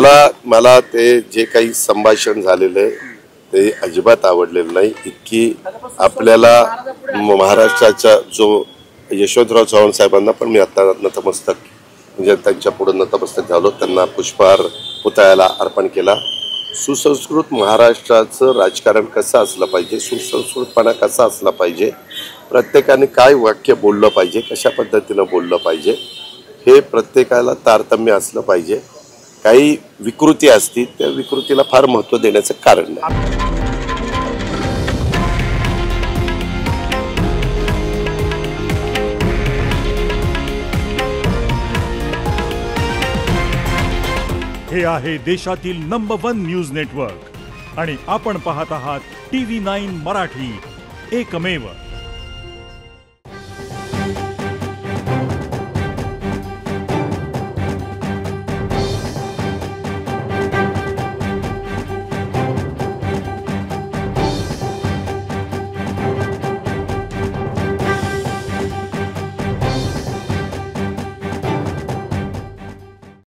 मला ते जे काही संभाषण झालेलं आहे ते अजिबात आवडलेलं नाही। इतकी आपल्याला महाराष्ट्राचा जो यशवंतराव चव्हाण साहेबांना पण मी आता नतमस्तक म्हणजे त्यांच्या पुढे नतमस्तक झालो, त्यांना पुष्पहार पुतळ्याला अर्पण केला। सुसंस्कृत महाराष्ट्राचं राजकारण कसं असलं पाहिजे, सुसंस्कृतपणा कसा असला पाहिजे, प्रत्येकाने काय वाक्य बोललं पाहिजे, कशा पद्धतीनं बोललं पाहिजे हे प्रत्येकाला तारतम्य असलं पाहिजे। काही विकृती असतील त्या विकृतीला फार महत्त्व देण्याचं कारण नाही। हे आहे देशातील नंबर 1 न्यूज नेटवर्क आणि आपण पाहत आहात TV9 मराठी, एकमेव।